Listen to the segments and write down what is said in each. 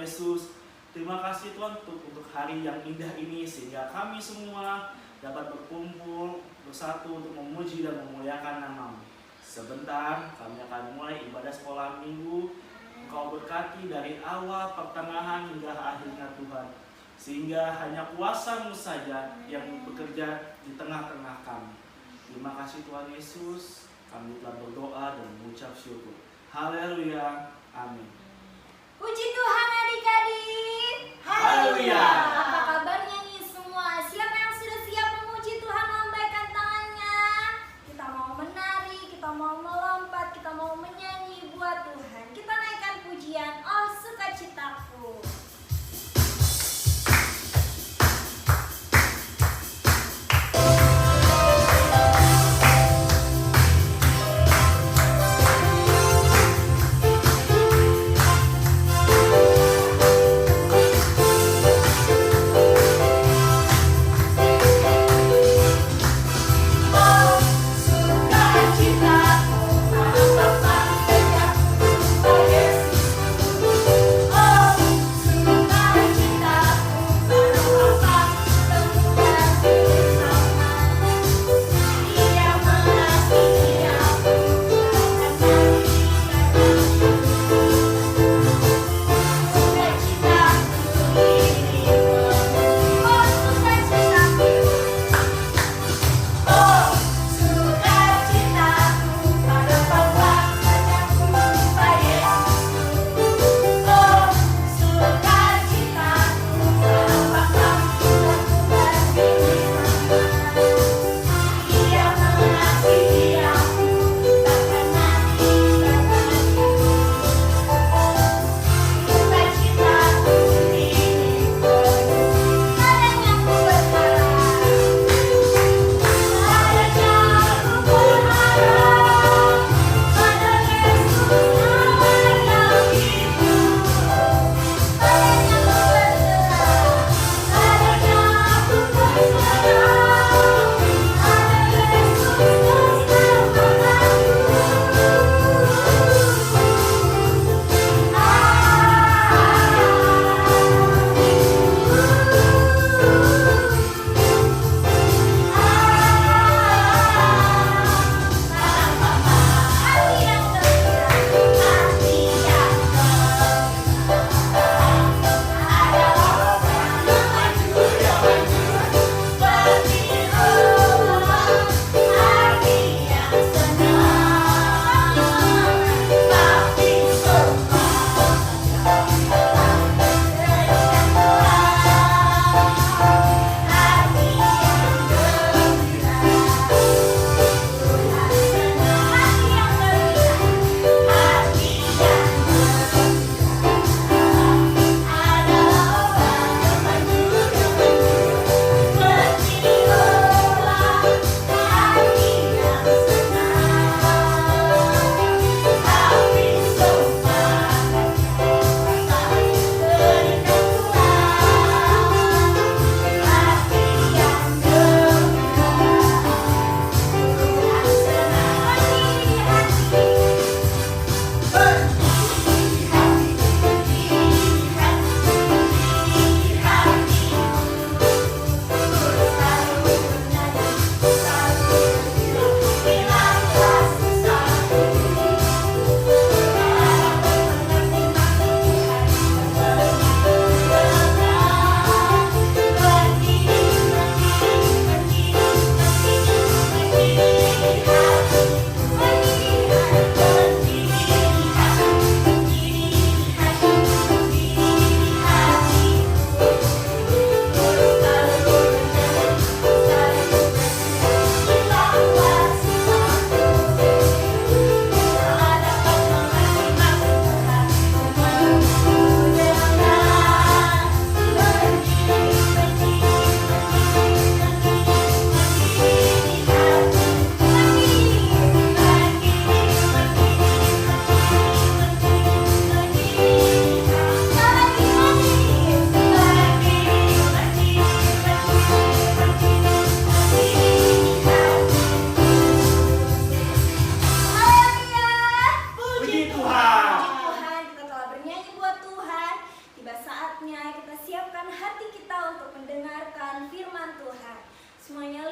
Yesus, terima kasih Tuhan untuk hari yang indah ini, sehingga kami semua dapat berkumpul bersatu untuk memuji dan memuliakan nama-Mu. Sebentar kami akan mulai ibadah sekolah minggu. Engkau berkati dari awal, pertengahan hingga akhirnya Tuhan, sehingga hanya kuasa-Mu saja yang bekerja di tengah-tengah kami. Terima kasih Tuhan Yesus, kami telah berdoa dan mengucap syukur. Haleluya, amin. Puji Tuhan adik-adik. Haleluya. Apa kabarnya nih semua? Siapa yang sudah siap memuji Tuhan, lambaikan tangannya. Kita mau menari, kita mau melompat, kita mau menyanyi buat Tuhan. Kita naikkan pujian, oh sukacitaku.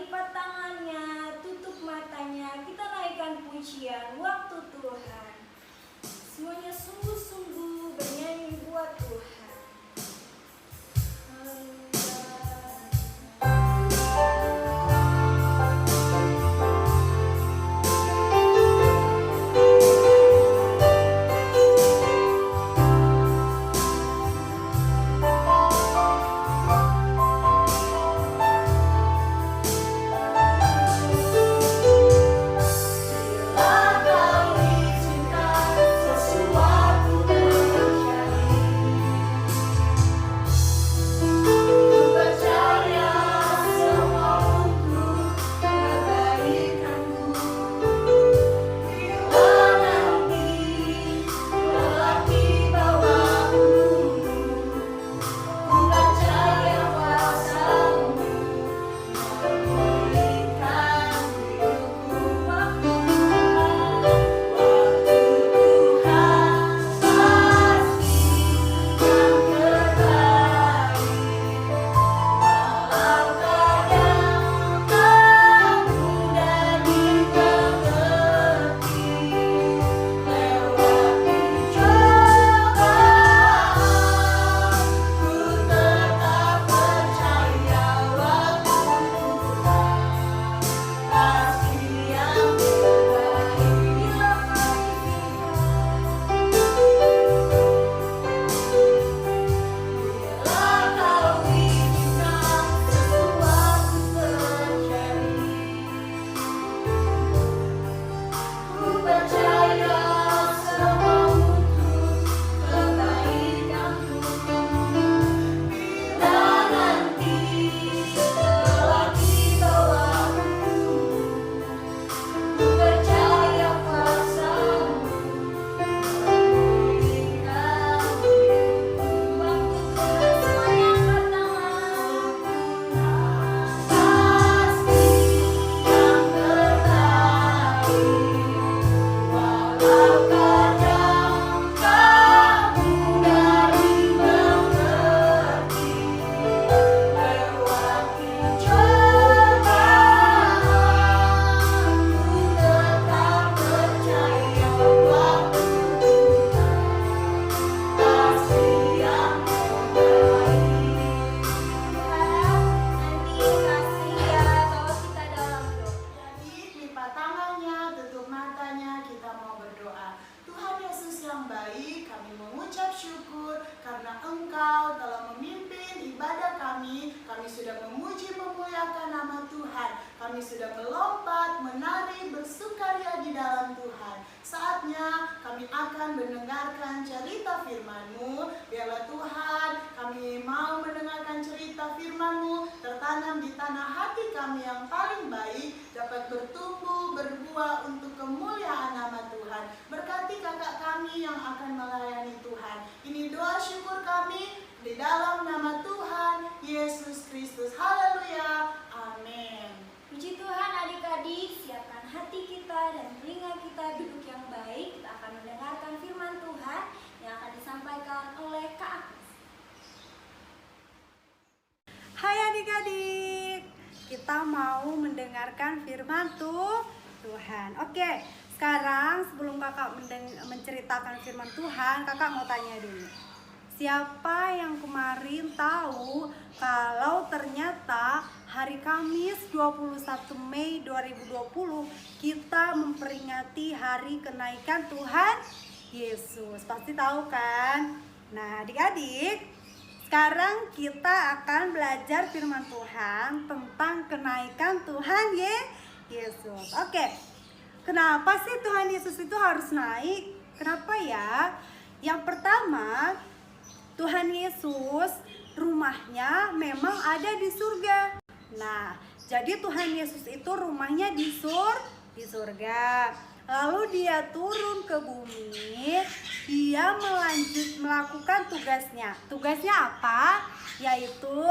lipat tangannya, tutup matanya, kita naikkan pujian waktu Tuhan. Semuanya sungguh-sungguh bernyanyi buat Tuhan. Kita mau mendengarkan firman Tuhan. Oke, sekarang sebelum kakak menceritakan firman Tuhan, kakak mau tanya dulu. Siapa yang kemarin tahu kalau ternyata hari Kamis 21 Mei 2020 kita memperingati hari kenaikan Tuhan Yesus? Pasti tahu kan? Nah, adik-adik, sekarang kita akan belajar firman Tuhan tentang kenaikan Tuhan Yesus. Oke, kenapa sih Tuhan Yesus itu harus naik? Kenapa ya? Yang pertama, Tuhan Yesus rumahnya memang ada di surga. Nah, jadi Tuhan Yesus itu rumahnya di surga. Lalu dia turun ke bumi, dia melakukan tugasnya. Tugasnya apa? Yaitu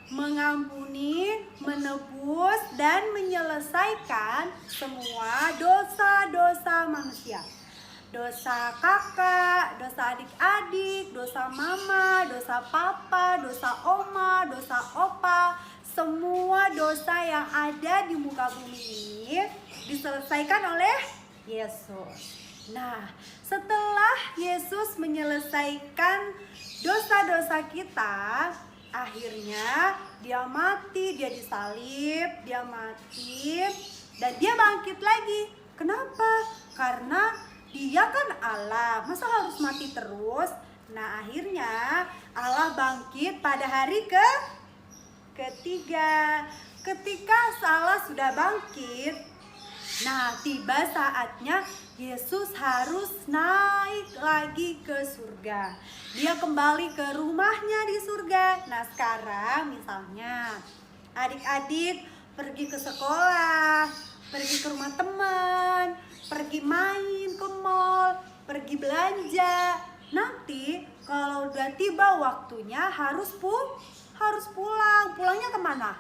mengampuni, menebus, dan menyelesaikan semua dosa-dosa manusia. Dosa kakak, dosa adik-adik, dosa mama, dosa papa, dosa oma, dosa opa, semua dosa yang ada di muka bumi ini diselesaikan oleh Yesus. Nah, setelah Yesus menyelesaikan dosa-dosa kita, akhirnya dia mati, dia disalib, dia mati, dan dia bangkit lagi. Kenapa? Karena dia kan Allah, masa harus mati terus? Nah, akhirnya Allah bangkit pada hari ketiga. Ketika Allah sudah bangkit, nah tiba saatnya Yesus harus naik lagi ke surga. Dia kembali ke rumahnya di surga. Nah sekarang misalnya adik-adik pergi ke sekolah, pergi ke rumah teman, pergi main ke mall, pergi belanja. Nanti kalau udah tiba waktunya harus pulang. Pulangnya kemana?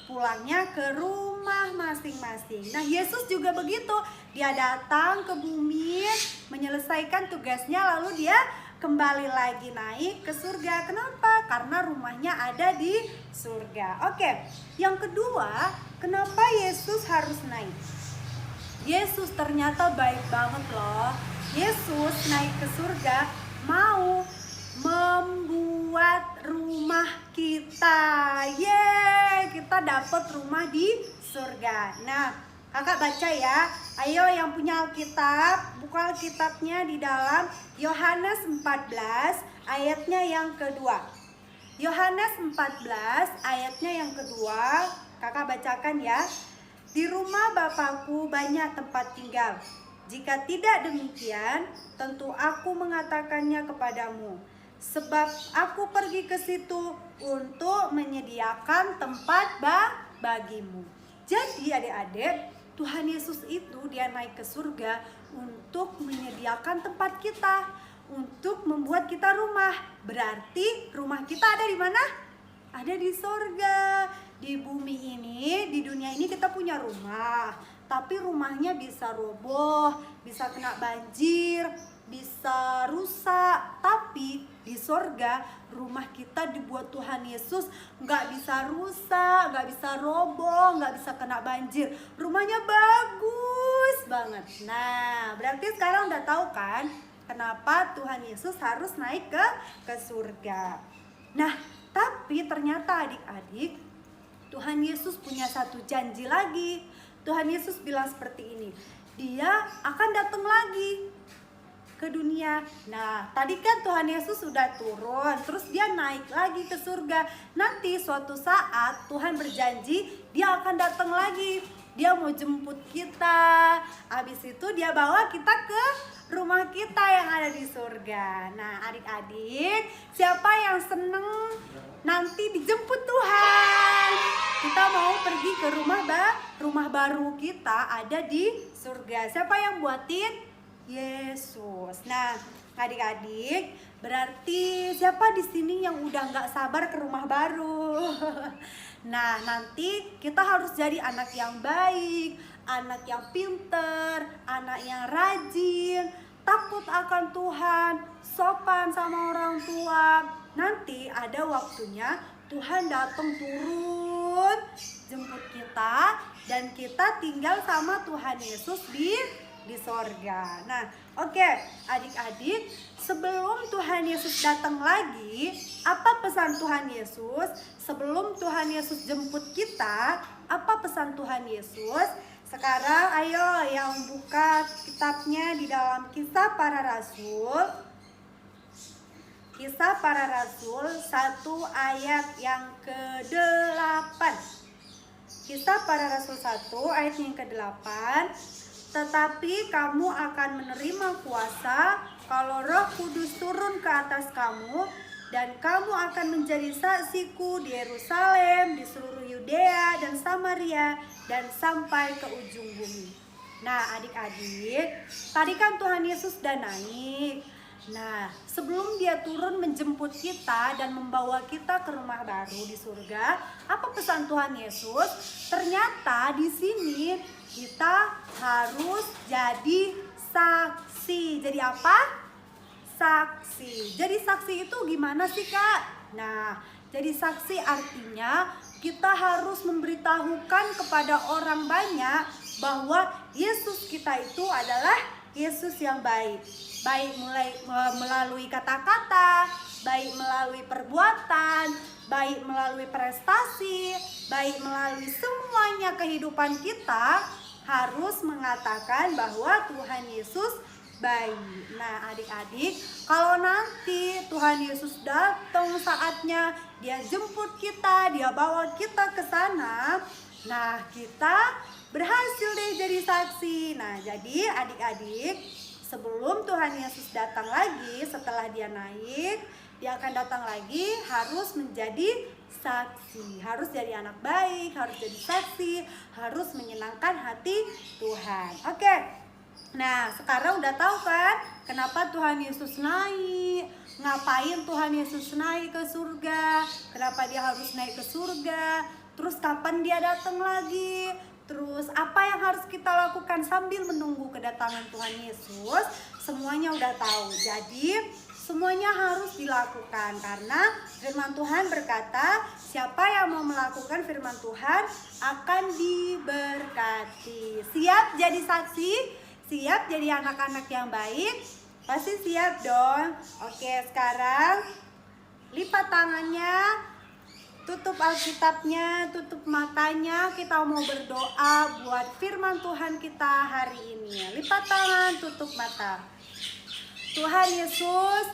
Pulangnya ke rumah masing-masing. Nah Yesus juga begitu. Dia datang ke bumi, menyelesaikan tugasnya, lalu dia kembali lagi naik ke surga. Kenapa? Karena rumahnya ada di surga. Oke, yang kedua, kenapa Yesus harus naik? Yesus ternyata baik banget loh. Yesus naik ke surga mau membuat rumah kita. Yeay, kita dapat rumah di surga. Nah, kakak baca ya. Ayo yang punya Alkitab, buka Alkitabnya di dalam Yohanes 14 ayatnya yang kedua. Yohanes 14 ayatnya yang kedua, kakak bacakan ya. Di rumah Bapakku banyak tempat tinggal. Jika tidak demikian, tentu aku mengatakannya kepadamu. Sebab aku pergi ke situ untuk menyediakan tempat bagimu. Jadi adik-adik, Tuhan Yesus itu dia naik ke surga untuk menyediakan tempat kita, untuk membuat kita rumah. Berarti rumah kita ada di mana? Ada di surga. Di bumi ini, di dunia ini kita punya rumah, tapi rumahnya bisa roboh, bisa kena banjir, bisa rusak. Tapi di surga rumah kita dibuat Tuhan Yesus nggak bisa rusak, nggak bisa roboh, nggak bisa kena banjir. Rumahnya bagus banget. Nah, berarti sekarang udah tahu kan kenapa Tuhan Yesus harus naik ke surga. Nah, tapi ternyata adik-adik, Tuhan Yesus punya satu janji lagi. Tuhan Yesus bilang seperti ini, dia akan datang lagi ke dunia. Nah, tadi kan Tuhan Yesus sudah turun, terus dia naik lagi ke surga. Nanti suatu saat Tuhan berjanji dia akan datang lagi. Dia mau jemput kita. Habis itu dia bawa kita ke rumah kita yang ada di surga. Nah, adik-adik, siapa yang seneng nanti dijemput Tuhan? Kita mau pergi ke rumah baru kita ada di surga. Siapa yang buatin? Yesus. Nah, adik-adik, berarti siapa di sini yang udah nggak sabar ke rumah baru? Nah, nanti kita harus jadi anak yang baik, anak yang pinter, anak yang rajin, takut akan Tuhan, sopan sama orang tua. Nanti ada waktunya Tuhan datang turun, jemput kita, dan kita tinggal sama Tuhan Yesus di sorga. Nah, oke, adik-adik, sebelum Tuhan Yesus datang lagi, apa pesan Tuhan Yesus? Sebelum Tuhan Yesus jemput kita, apa pesan Tuhan Yesus? Sekarang ayo yang buka kitabnya di dalam Kisah Para Rasul. Kisah Para Rasul 1 ayat yang ke-8. Kisah Para Rasul 1 ayat yang ke-8. Tetapi kamu akan menerima kuasa kalau Roh Kudus turun ke atas kamu, dan kamu akan menjadi saksiku di Yerusalem, di seluruh Yudea dan Samaria, dan sampai ke ujung bumi. Nah, adik-adik, tadi kan Tuhan Yesus sudah naik. Nah, sebelum dia turun menjemput kita dan membawa kita ke rumah baru di surga, apa pesan Tuhan Yesus? Ternyata di sini kita harus jadi saksi. Jadi apa? Saksi. Jadi saksi itu gimana sih, Kak? Nah, jadi saksi artinya kita harus memberitahukan kepada orang banyak bahwa Yesus kita itu adalah Yesus yang baik. Baik mulai melalui kata-kata, baik melalui perbuatan, baik melalui prestasi, baik melalui semuanya kehidupan kita harus mengatakan bahwa Tuhan Yesus baik. Nah, adik-adik, kalau nanti Tuhan Yesus datang saatnya, Dia jemput kita, Dia bawa kita ke sana, nah kita berhasil deh jadi saksi. Nah, jadi adik-adik, sebelum Tuhan Yesus datang lagi, setelah Dia naik, Dia akan datang lagi, harus menjadi saksi, harus jadi anak baik, harus jadi saksi, harus menyenangkan hati Tuhan. Oke. Nah, sekarang udah tahu kan kenapa Tuhan Yesus naik? Ngapain Tuhan Yesus naik ke surga? Kenapa Dia harus naik ke surga? Terus kapan Dia datang lagi? Terus apa yang harus kita lakukan sambil menunggu kedatangan Tuhan Yesus? Semuanya udah tahu. Jadi semuanya harus dilakukan karena firman Tuhan berkata, siapa yang mau melakukan firman Tuhan akan diberkati. Siap jadi saksi? Siap jadi anak-anak yang baik? Pasti siap dong. Oke, sekarang lipat tangannya, tutup Alkitabnya, tutup matanya. Kita mau berdoa buat firman Tuhan kita hari ini. Lipat tangan, tutup mata. Tuhan Yesus,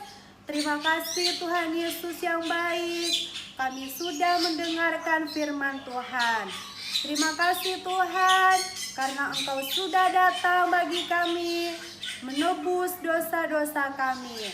terima kasih Tuhan Yesus yang baik. Kami sudah mendengarkan firman Tuhan. Terima kasih Tuhan, karena Engkau sudah datang bagi kami, menebus dosa-dosa kami.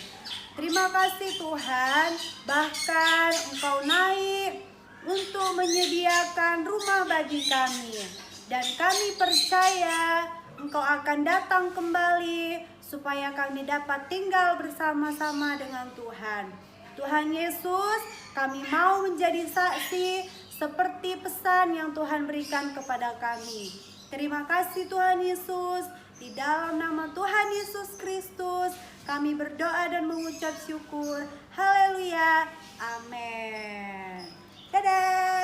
Terima kasih Tuhan, bahkan Engkau naik untuk menyediakan rumah bagi kami. Dan kami percaya Engkau akan datang kembali supaya kami dapat tinggal bersama-sama dengan Tuhan. Tuhan Yesus, kami mau menjadi saksi seperti pesan yang Tuhan berikan kepada kami. Terima kasih Tuhan Yesus. Di dalam nama Tuhan Yesus Kristus kami berdoa dan mengucap syukur. Haleluya. Amin. Dadah.